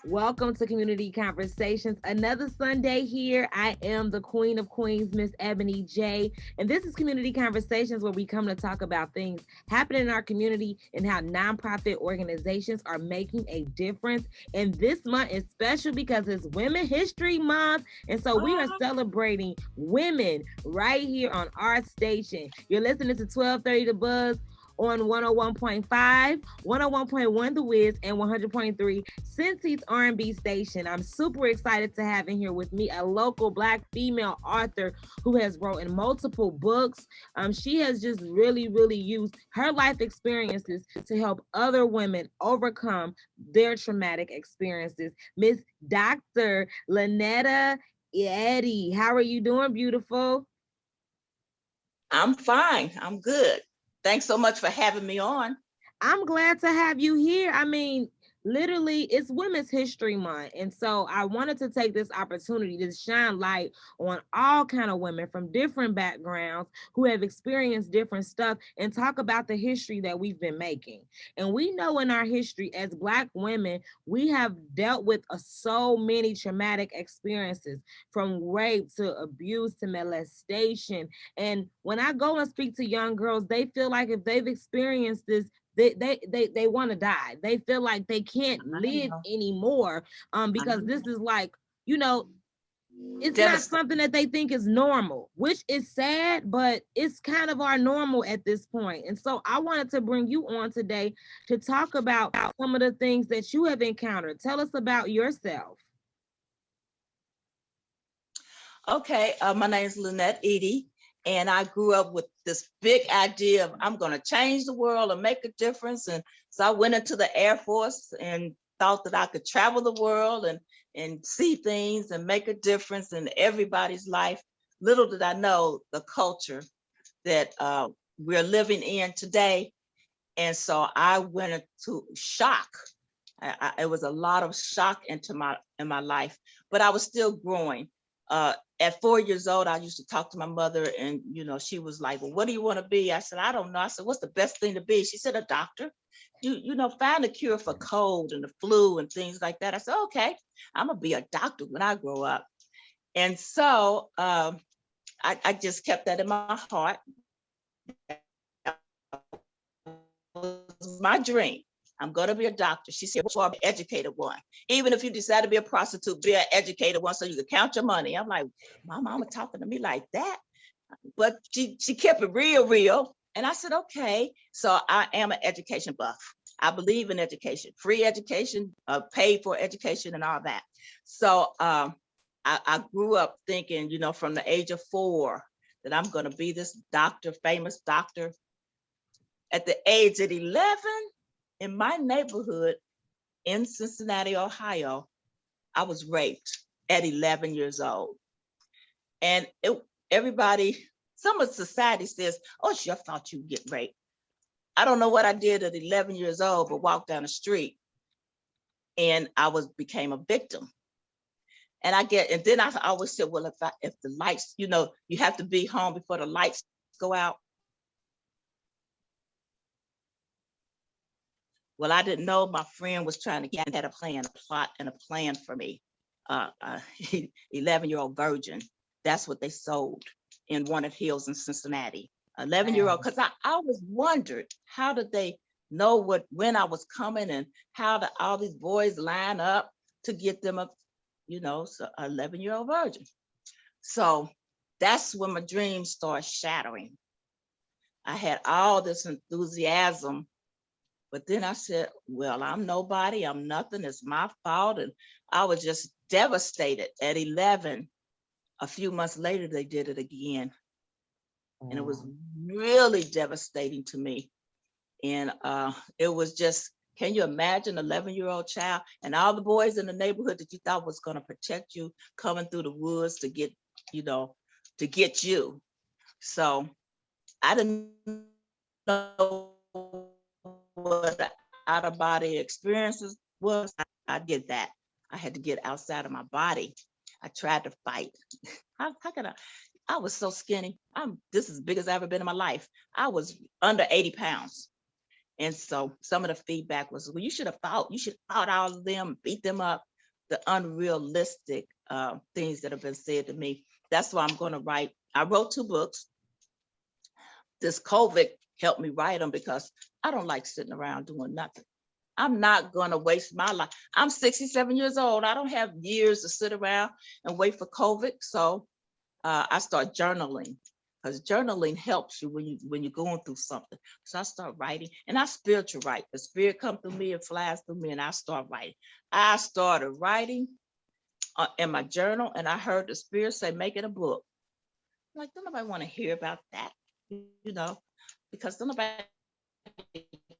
Welcome to Community Conversations. Another Sunday here. I am the Queen of Queens, Miss Ebony J. And this is Community Conversations where we come to talk about things happening in our community and how nonprofit organizations are making a difference. And this month is special because it's Women History Month. And so we are celebrating women right here on our station. You're listening to 1230 The Buzz on 101.5, 101.1 The Wiz, and 100.3 Cincy's R&B station. I'm super excited to have in here with me a local Black female author who has written multiple books. She has just really used her life experiences to help other women overcome their traumatic experiences. Miss Dr. Linnett Eady, how are you doing, beautiful? I'm fine. I'm good. Thanks so much for having me on. I'm glad to have you here. I mean, literally, it's Women's History Month, and so I wanted to take this opportunity to shine light on all kind of women from different backgrounds who have experienced different stuff and talk about the history that we've been making. And we know in our history as Black women, we have dealt with so many traumatic experiences, from rape to abuse to molestation. And when I go and speak to young girls, they feel like if they've experienced this, they want to die. They feel like they can't live anymore because this is like, you know, it's not something that they think is normal, which is sad, but it's kind of our normal at this point. And so I wanted to bring you on today to talk about some of the things that you have encountered. Tell us about yourself. Okay, my name is Linnett Eady, and I grew up with this big idea of I'm going to change the world and make a difference. And so I went into the Air Force and thought that I could travel the world and see things and make a difference in everybody's life. Little did I know the culture that we're living in today. And so I went into shock. It was a lot of shock in my life, but I was still growing. At 4 years old, I used to talk to my mother, and she was like, "Well, what do you want to be?" I said, "I don't know." I said, "What's the best thing to be?" She said, "A doctor. Find a cure for cold and the flu and things like that." I said, "Okay, I'm gonna be a doctor when I grow up." And so I just kept that in my heart. Was my dream. I'm going to be a doctor. She said, well, I'm an educated one. Even if you decide to be a prostitute, be an educated one so you can count your money. I'm like, my mama talking to me like that. But she kept it real. And I said, okay. So I am an education buff. I believe in education, free education, paid for education and all that. So I grew up thinking, from the age of 4 that I'm going to be this doctor, famous doctor. At the age of 11, in my neighborhood in Cincinnati, Ohio, I was raped at 11 years old. And everybody, some of society says, "Oh, it's your fault you get raped." I don't know what I did at 11 years old, but walked down the street and became a victim. And then I always said, well, if the lights, you have to be home before the lights go out. Well, I didn't know my friend was trying to get a plot and a plan for me. 11-year-old virgin. That's what they sold in Walnut Hills in Cincinnati. 11-year-old, because I always wondered, how did they know when I was coming, and how did all these boys line up to get them a 11-year-old virgin. So that's when my dreams started shattering. I had all this enthusiasm, but then I said, well, I'm nobody, I'm nothing, it's my fault. And I was just devastated. At 11, a few months later, they did it again. And it was really devastating to me. And it was just, can you imagine an 11-year-old child and all the boys in the neighborhood that you thought was going to protect you coming through the woods to get you. So I didn't know what out of body experiences was. I did that. I had to get outside of my body. I tried to fight. How could I was so skinny. This is as big as I've ever been in my life. I was under 80 pounds. And so some of the feedback was, well, you should have fought. You should have fought all of them, beat them up. the unrealistic things that have been said to me. That's why I'm going to write. I wrote 2 books. This COVID helped me write them because I don't like sitting around doing nothing. I'm not going to waste my life. I'm 67 years old. I don't have years to sit around and wait for COVID. So I start journaling, because journaling helps you when you're going through something. So I start writing, and I spiritual write. The spirit comes through me, it flies through me, and I start writing. I started writing in my journal, and I heard the spirit say, make it a book. I'm like, don't nobody want to hear about that, because don't nobody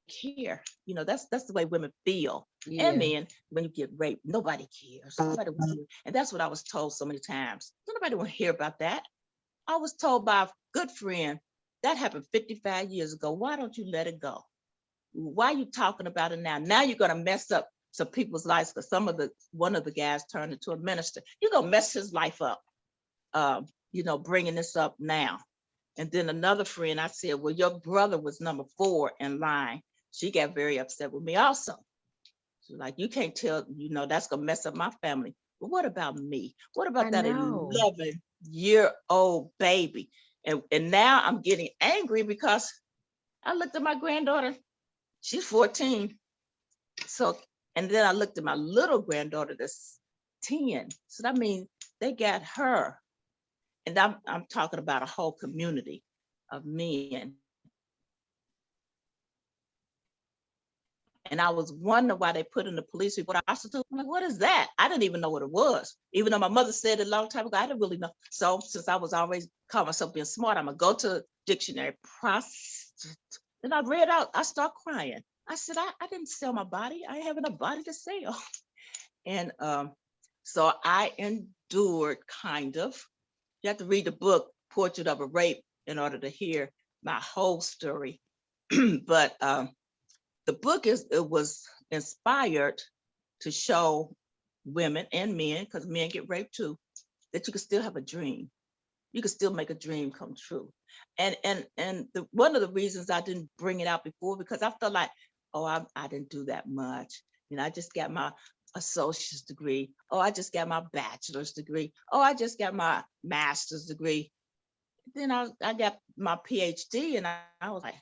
care. That's the way women feel. Yeah. And men, when you get raped, nobody cares. Nobody wants to hear. And that's what I was told so many times. Nobody want to hear about that. I was told by a good friend that happened 55 years ago. Why don't you let it go? Why are you talking about it now? Now you're gonna mess up some people's lives, because one of the guys turned into a minister. You're gonna mess his life up, bringing this up now. And then another friend, I said, well, your brother was number 4 in line. She got very upset with me also. She's like, you can't tell, that's gonna mess up my family. But what about me? What about that 11-year-old baby? And now I'm getting angry because I looked at my granddaughter, she's 14. So, and then I looked at my little granddaughter that's 10. So that means they got her. And I'm talking about a whole community of men. And I was wondering why they put in the police report prostitute. I'm like, what is that? I didn't even know what it was. Even though my mother said it a long time ago, I didn't really know. So since I was always calling myself being smart, I'm gonna go to the dictionary, prostitute. Then I read out, I start crying. I said, I didn't sell my body. I ain't having a body to sell. And so I endured, kind of. You have to read the book, Portrait of a Rape, in order to hear my whole story. But the book was inspired to show women and men, because men get raped too, that you can still have a dream. You can still make a dream come true. And one of the reasons I didn't bring it out before, because I felt like, oh, I didn't do that much. I just got my associate's degree. Oh, I just got my bachelor's degree. Oh, I just got my master's degree. Then I got my PhD, and I was like,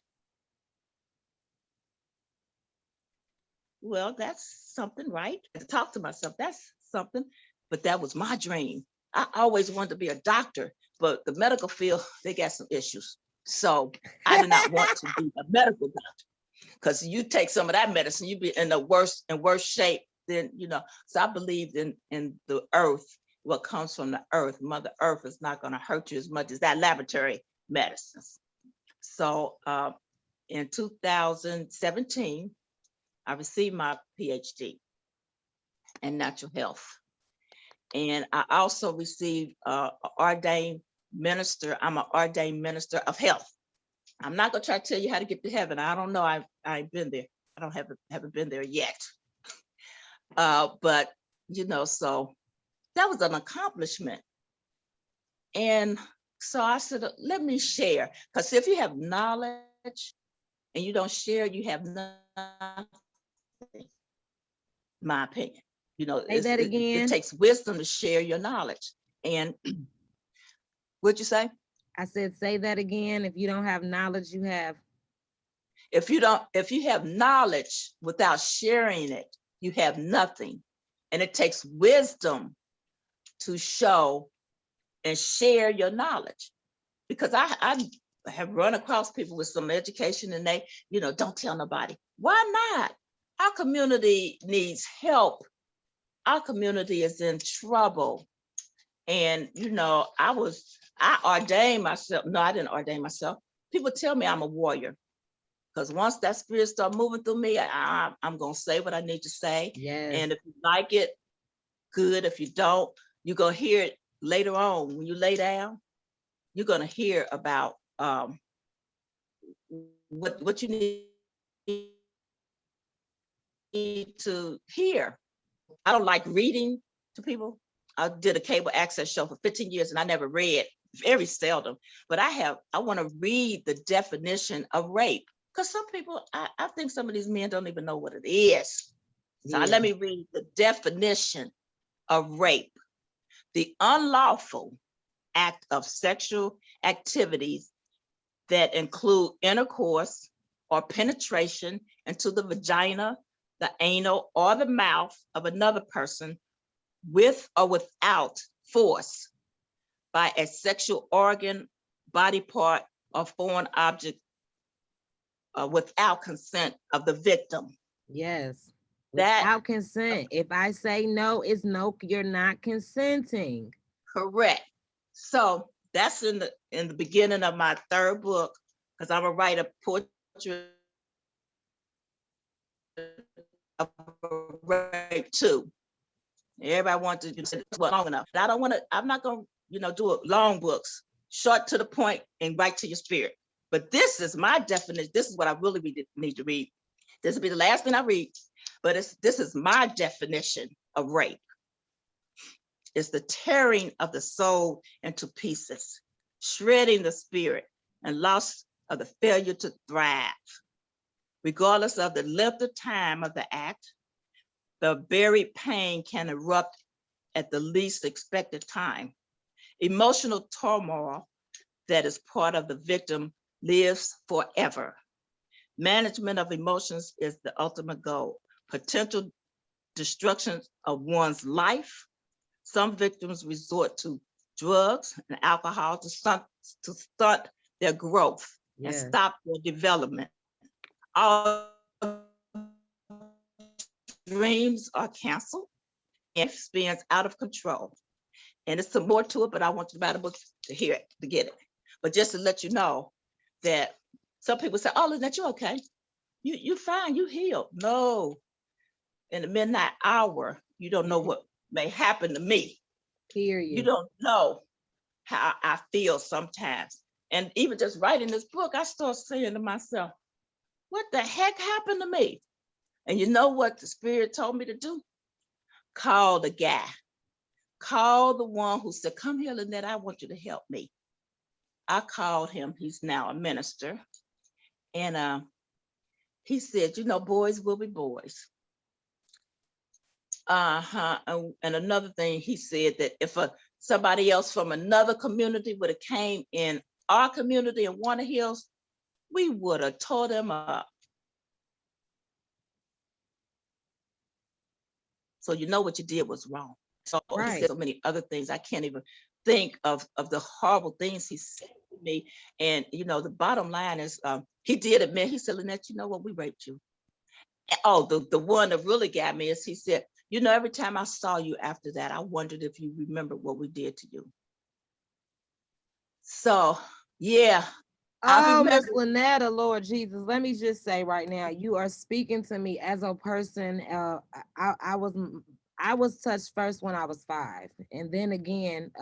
well, that's something, right? To talk to myself, that's something. But that was my dream. I always wanted to be a doctor, but the medical field, they got some issues. So I did not want to be a medical doctor, because you take some of that medicine, you be in the worse shape than, So I believed in the earth, what comes from the earth. Mother Earth is not going to hurt you as much as that laboratory medicines. So in 2017, I received my PhD in natural health. And I also received ordained minister. I'm an ordained minister of health. I'm not gonna try to tell you how to get to heaven. I don't know. I ain't been there. I haven't been there yet. But so that was an accomplishment. And so I said, let me share. Because if you have knowledge and you don't share, you have nothing. My opinion. Say that again. It takes wisdom to share your knowledge. And what'd you say? I said, say that again. If you don't have knowledge, you have. If you have knowledge without sharing it, you have nothing. And it takes wisdom to show and share your knowledge. Because I have run across people with some education, and they, don't tell nobody. Why not? Our community needs help. Our community is in trouble. And, I ordained myself. No, I didn't ordain myself. People tell me I'm a warrior, because once that spirit starts moving through me, I'm going to say what I need to say. Yes. And if you like it, good. If you don't, you're going to hear it later on. When you lay down, you're going to hear about what you need to hear. I don't like reading to people. I did a cable access show for 15 years and I never read, very seldom, but I want to read the definition of rape, because some people, I think some of these men don't even know what it is. So let me read the definition of rape, the unlawful act of sexual activities that include intercourse or penetration into the vagina, the anal, or the mouth of another person with or without force by a sexual organ, body part, or foreign object without consent of the victim. Yes. That Without consent. If I say no, it's no, you're not consenting. correct. So that's in the beginning of my third book, because I'm gonna write a portrait of rape too. Everybody wants to do it long enough. I don't want to. I'm not gonna, do long books, short to the point, and right to your spirit. But this is my definition. This is what I really need to read. This will be the last thing I read. But this is my definition of rape. It's the tearing of the soul into pieces, shredding the spirit, and loss of the failure to thrive. Regardless of the length of time of the act, the buried pain can erupt at the least expected time. Emotional turmoil that is part of the victim lives forever. Management of emotions is the ultimate goal. Potential destruction of one's life. Some victims resort to drugs and alcohol to stunt their growth and stop their development. All dreams are canceled and experience out of control. And there's some more to it, but I want you to buy the book to hear it, to get it. But just to let you know that some people say, oh, Linnett, you okay? You fine, you healed. No, in the midnight hour, you don't know what may happen to me. Period. You don't know how I feel sometimes. And even just writing this book, I start saying to myself, what the heck happened to me? And you know what the Spirit told me to do? Call the guy. Call the one who said, come here, Linnett, I want you to help me. I called him. He's now a minister. And he said, boys will be boys. And another thing, he said that if somebody else from another community would have came in our community in Warner Hills, we would have tore them up. So you know what you did was wrong. So he said so many other things. I can't even think of the horrible things he said to me. And the bottom line is, he did admit. He said, Linnett, you know what? We raped you. And, the one that really got me is he said, every time I saw you after that, I wondered if you remembered what we did to you. So yeah. Oh, Miss Linnett, Lord Jesus, let me just say right now, you are speaking to me as a person. I was touched first when I was 5, and then again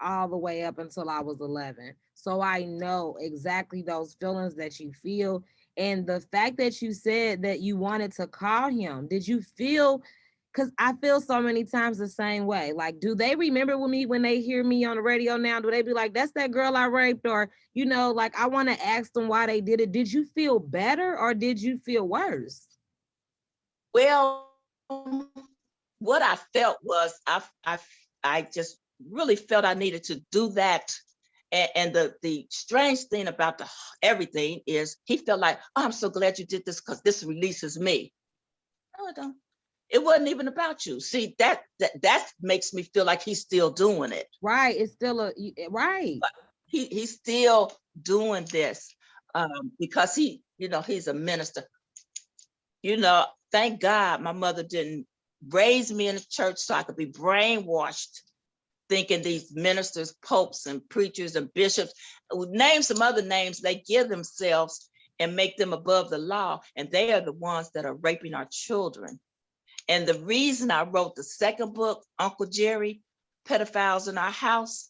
all the way up until I was 11. So I know exactly those feelings that you feel, and the fact that you said that you wanted to call him. Did you feel? Because I feel so many times the same way. Like, do they remember with me when they hear me on the radio now? Do they be like, that's that girl I raped? Or, like, I want to ask them why they did it. Did you feel better or did you feel worse? Well, what I felt was I just really felt I needed to do that. And the strange thing about everything is he felt like, oh, I'm so glad you did this because this releases me. No, it don't. It wasn't even about you. See, that makes me feel like he's still doing it. Right. It's still right. But he's still doing this because he's a minister. Thank God my mother didn't raise me in the church so I could be brainwashed thinking these ministers, popes and preachers and bishops, name some other names they give themselves and make them above the law. And they are the ones that are raping our children. And the reason I wrote the second book, Uncle Jerry, Pedophiles in Our House,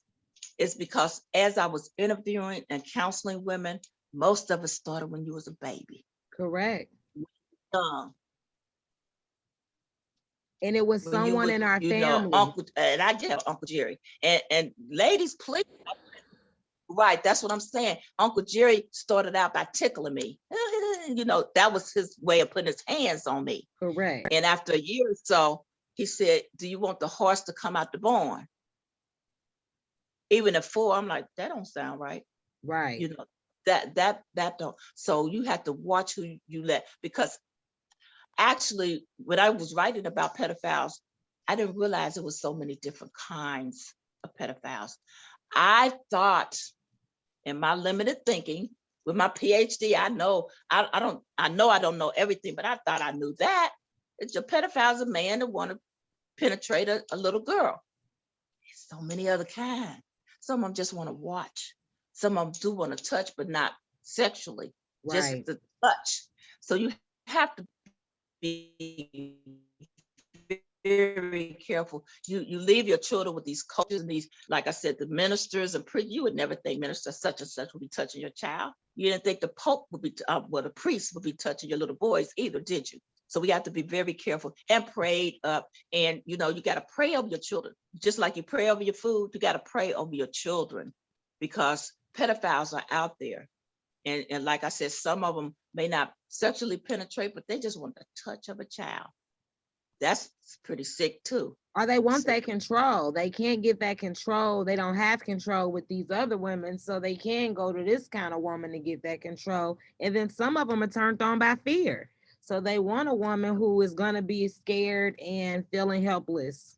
is because as I was interviewing and counseling women, most of it started when you was a baby. Correct. Young. And it was someone in our family. And I get Uncle Jerry. And ladies, please. Right, that's what I'm saying. Uncle Jerry started out by tickling me. That was his way of putting his hands on me. Correct. And after a year or so, he said, do you want the horse to come out the barn? Even at 4, I'm like, that don't sound right. Right. You know, that don't. So you have to watch who you let, because actually when I was writing about pedophiles, I didn't realize there was so many different kinds of pedophiles. I thought, in my limited thinking, with my PhD, I know I don't know everything, but I thought I knew that. It's a pedophile is a man that want to penetrate a little girl. There's so many other kinds. Some of them just want to watch. Some of them do want to touch, but not sexually, just Right. the touch. So you have to be very careful. You leave your children with these coaches and these, like I said, the ministers and you would never think minister such and such would be touching your child. You didn't think the Pope would be, the priest would be touching your little boys either, did you? So we have to be very careful and prayed up. And you got to pray over your children, just like you pray over your food. You got to pray over your children, because pedophiles are out there. And like I said, some of them may not sexually penetrate, but they just want the touch of a child. That's pretty sick too. Or they want that control. They can't get that control. They don't have control with these other women, so they can go to this kind of woman to get that control. And then some of them are turned on by fear. So they want a woman who is going to be scared and feeling helpless.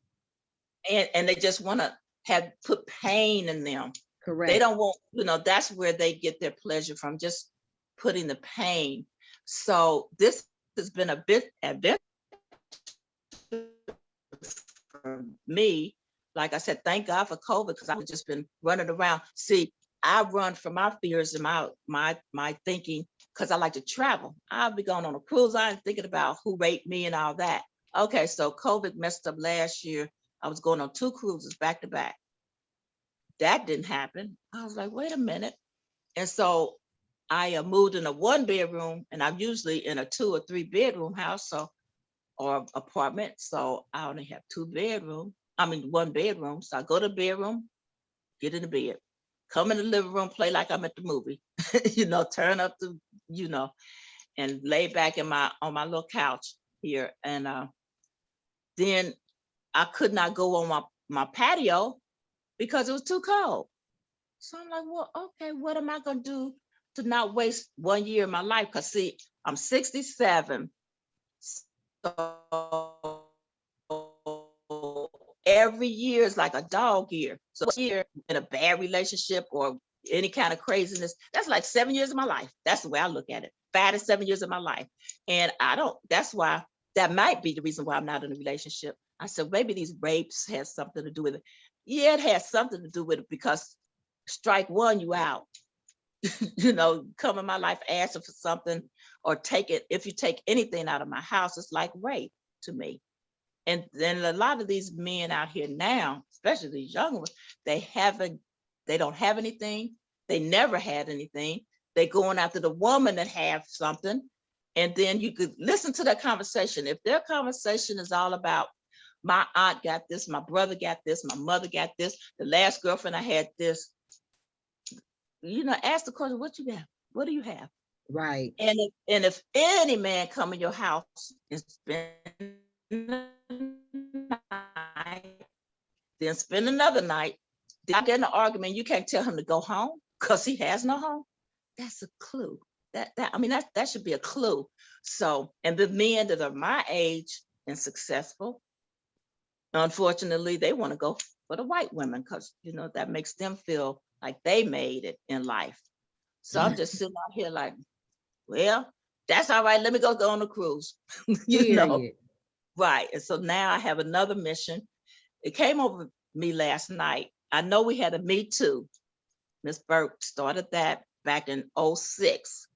And they just want to put pain in them. Correct. They don't want, that's where they get their pleasure from, just putting the pain. So this has been a bit adventure for me. Like I said, thank God for COVID, because I've just been running around. See, I run from my fears and my thinking, because I like to travel. I'll be going on a cruise line thinking about who raped me and all that. Okay, so COVID messed up last year. I was going on 2 cruises back to back. That didn't happen. I was like, wait a minute. And so I moved in a 1-bedroom, and I'm usually in a 2 or 3 bedroom house, or apartment. So I only have 1 bedroom. So I go to the bedroom, get in the bed, come in the living room, play like I'm at the movie, turn up the, and lay back on my little couch here. And then I could not go on my patio because it was too cold. So I'm like, well, okay, what am I going to do to not waste 1 year of my life? Because see, I'm 67. So every year is like a dog year. So a year in a bad relationship or any kind of craziness, that's like 7 years of my life. That's the way I look at it. 5 to 7 years of my life. And that's why, that might be the reason why I'm not in a relationship. I said, maybe these rapes has something to do with it. Yeah, it has something to do with it, because strike one, you out. Come in my life asking for something, or take it. If you take anything out of my house, it's like rape to me. And then a lot of these men out here now, especially these young ones, they don't have anything. They never had anything. They going after the woman that have something. And then you could listen to their conversation. If their conversation is all about, my aunt got this, my brother got this, my mother got this, the last girlfriend I had this, ask the question, what you got? What do you have? Right. And if any man come in your house and spend the night, then spend another night, then get in an argument, you can't tell him to go home because he has no home. That's a clue. That should be a clue. So, and the men that are my age and successful, unfortunately, they want to go for the white women, because that makes them feel like they made it in life. So I'm just sitting out here like, well, that's all right. Let me go on a cruise. Right. And so now I have another mission. It came over me last night. I know we had a Me Too. Miss Burke started that back in 2006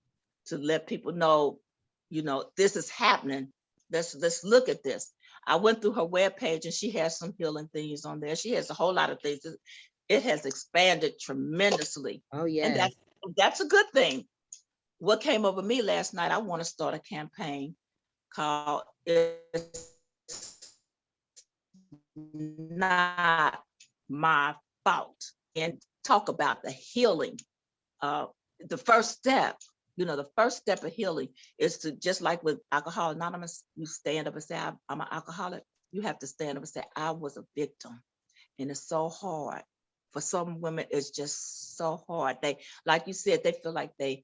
to let people know, this is happening. Let's look at this. I went through her webpage, and she has some healing things on there. She has a whole lot of things. It has expanded tremendously. Oh, yeah. And that's a good thing. What came over me last night, I want to start a campaign called It's Not My Fault, and talk about the healing. The first step, the first step of healing is to, just like with Alcoholics Anonymous, you stand up and say, I'm an alcoholic. You have to stand up and say, I was a victim. And it's so hard. For some women, it's just so hard. They, like you said, they feel like they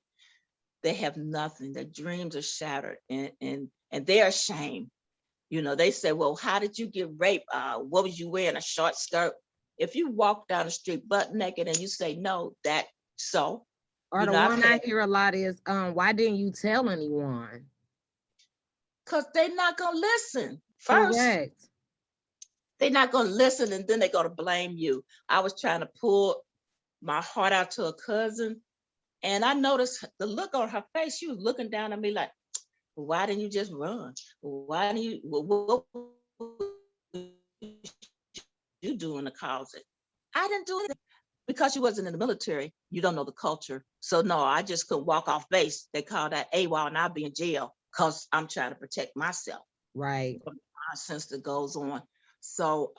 have nothing. Their dreams are shattered, and they're ashamed. You know, they say, well, how did you get raped? What was you wearing? A short skirt? If you walk down the street butt naked and you say no, that so, Or you the know, I've one I had, hear a lot is, why didn't you tell anyone? because they're not gonna listen. First, Correct. they're not gonna listen, and then they're gonna blame you. I was trying to pull my heart out to a cousin, and I noticed the look on her face. She was looking down at me like, why didn't you just run? Why didn't you, what you do in the closet? I didn't do anything. Because you wasn't in the military, you don't know the culture. So no, I just couldn't walk off base. They call that AWOL, and I'll be in jail because I'm trying to protect myself Right. from the nonsense that goes on. So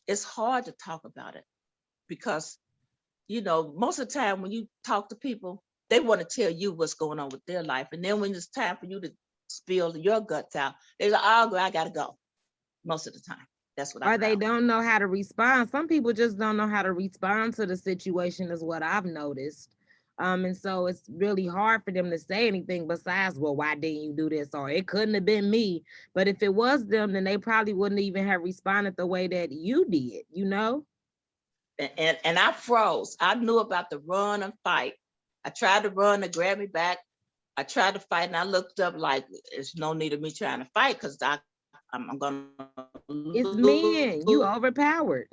it's hard to talk about it because, you know, most of the time when you talk to people, they want to tell you what's going on with their life. And then when it's time for you to spill your guts out, they're like, oh, girl, I got to go. Most of the time. That's what I Or they found. don't know how to respond. Some people just don't know how to respond to the situation, is what I've noticed. And so it's really hard for them to say anything besides, well, why didn't you do this? Or it couldn't have been me. But if it was them, then they probably wouldn't even have responded the way that you did, you know? And I froze. I knew about the run and fight. I tried to run to grab me back. I tried to fight, and I looked up like there's no need of me trying to fight because I'm gonna It's men. You lose overpowered.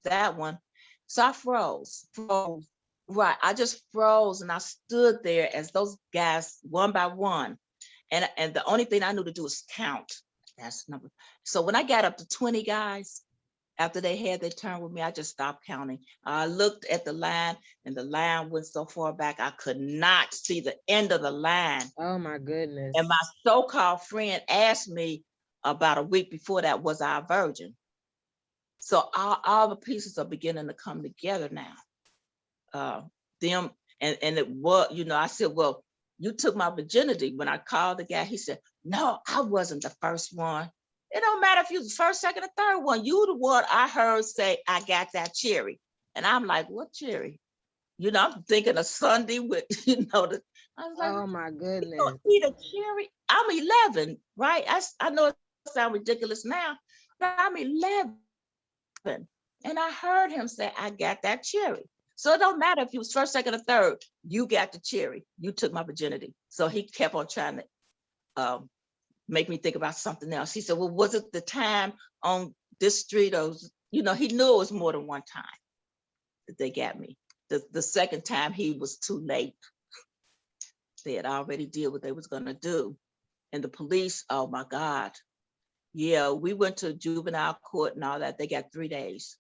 that one. So I froze. Right. I just froze, and I stood there as those guys one by one. And the only thing I knew to do was count. That's number. So when I got up to 20 guys, after they had their turn with me, I just stopped counting. I looked at the line, and the line went so far back, I could not see the end of the line. Oh my goodness. And my so-called friend asked me about a week before that, was I a virgin? So all the pieces are beginning to come together now. Them and it was, you know, I said, well, you took my virginity. When I called the guy, he said, no, I wasn't the first one. It don't matter if you was the first, second, or third one. You the one I heard say, I got that cherry. And I'm like, what cherry? You know, I'm thinking of Sunday with, you know, I was like, Oh my you goodness. don't eat a cherry? I'm 11, right? I know it sounds ridiculous now, but I'm 11. And I heard him say, I got that cherry. So it don't matter if you was first, second, or third, you got the cherry. You took my virginity. So he kept on trying to make me think about something else. He said, well, was it the time on this street? Or, you know, he knew it was more than one time that they got me. The second time he was too late. They had already did what they was gonna do. And the police, oh my God. Yeah, we went to juvenile court and all that. They got 3 days.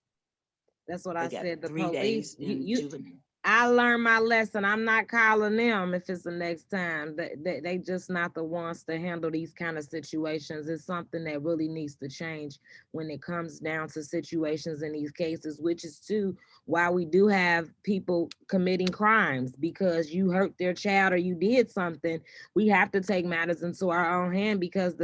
That's what They I got said. The 3 police, days in juvenile. I learned my lesson. I'm not calling them if it's the next time. They just not the ones to handle these kind of situations. It's something that really needs to change when it comes down to situations in these cases, which is too why we do have people committing crimes, because you hurt their child or you did something. We have to take matters into our own hand, because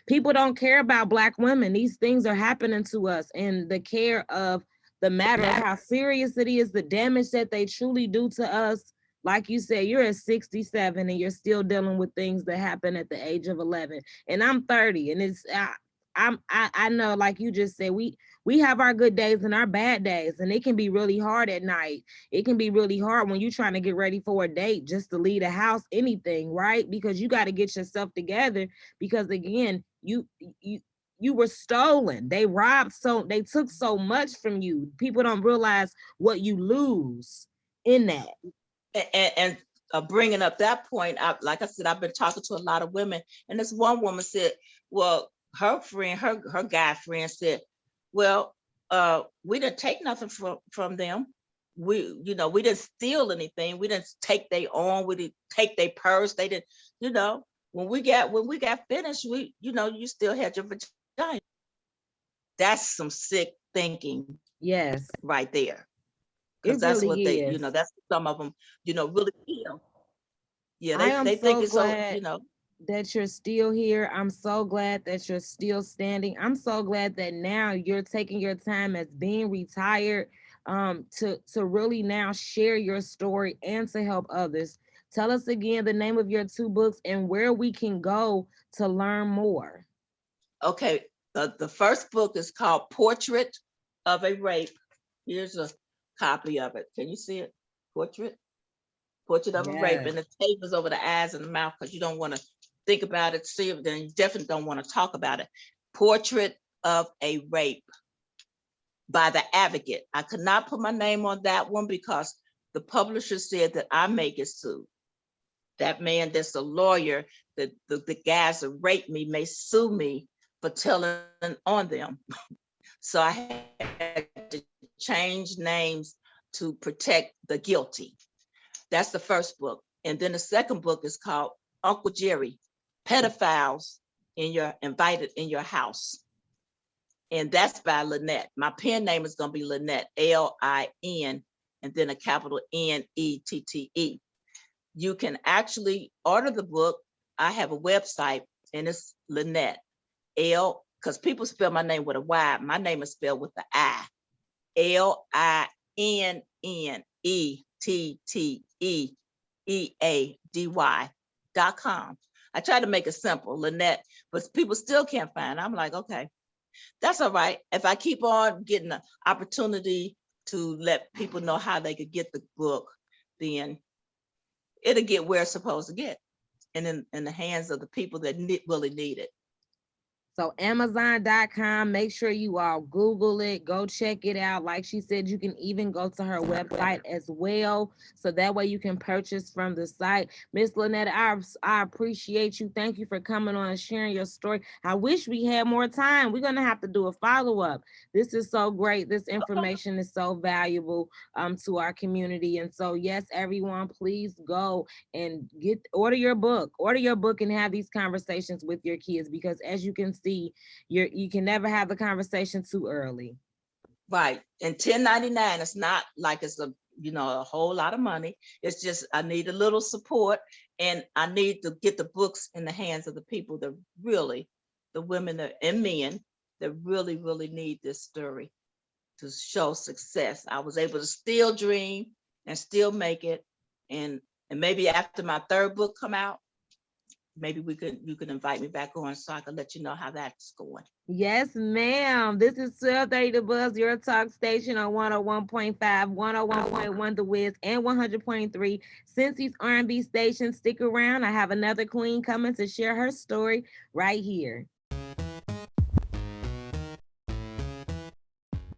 people don't care about Black women. These things are happening to us, and the care of the matter of how serious it is, the damage that they truly do to us. Like you said, you're at 67 and you're still dealing with things that happen at the age of 11. And I'm 30, and I know, like you just said, we have our good days and our bad days, and it can be really hard at night. It can be really hard when you're trying to get ready for a date, just to leave the house, anything, right? Because you got to get yourself together, because again, you were stolen. They robbed, so they took so much from you. People don't realize what you lose in that. And bringing up that point, like I said, I've been talking to a lot of women, and this one woman said, well, her friend, her guy friend said, well, we didn't take nothing from them. We, you know, we didn't steal anything. We didn't take their arm. We didn't take their purse. They didn't, you know, when we got finished, we, you know, you still had your vagina. That's some sick thinking. Yes, right there. it Because that's really what they, you is. know, that's some of them, you know, really feel. Yeah, I am they think so it's so, glad. you know. that you're still here. I'm so glad that you're still standing. I'm so glad that now you're taking your time as being retired to really now share your story and to help others. Tell us again the name of your two books and where we can go to learn more. Okay, the first book is called Portrait of a Rape. Here's a copy of it. Can you see it? Portrait? Portrait of a Rape. Yes. And the tape is over the eyes and the mouth because you don't want to think about it, see it, then you definitely don't want to talk about it. Portrait of a Rape by the Advocate. I could not put my name on that one because the publisher said that I may get sued. That man that's a lawyer, the guys that raped me may sue me for telling on them. So I had to change names to protect the guilty. That's the first book. And then the second book is called Uncle Jerry, Pedophiles Invited in Your House. And that's by Linnett. My pen name is going to be Linnett, Lin, and then a capital Nette. You can actually order the book. I have a website, and it's Linnett, because people spell my name with a Y. My name is spelled with the I. LINNETTEEADY.com. I try to make it simple, Linnett, but people still can't find it. I'm like, okay, that's all right. If I keep on getting the opportunity to let people know how they could get the book, then it'll get where it's supposed to get, and in the hands of the people that really need it. So Amazon.com, make sure you all Google it, go check it out. Like she said, you can even go to her website as well. So that way you can purchase from the site. Miss Linnett, I appreciate you. Thank you for coming on and sharing your story. I wish we had more time. We're going to have to do a follow-up. This is so great. This information is so valuable to our community. And so, yes, everyone, please go and order your book and have these conversations with your kids, because as you can see, you can never have the conversation too early. Right. And 10.99, it's not like it's a whole lot of money. It's just I need a little support, and I need to get the books in the hands of the people that really, the women and men that really, really need this story to show success. I was able to still dream and still make it. And maybe after my third book come out, maybe you could invite me back on so I can let you know how that's going. Yes, ma'am. This is 1230 The Buzz, your talk station on 101.5, 101.1 The Wiz, and 100.3 Cincy's R&B station. Stick around. I have another queen coming to share her story right here.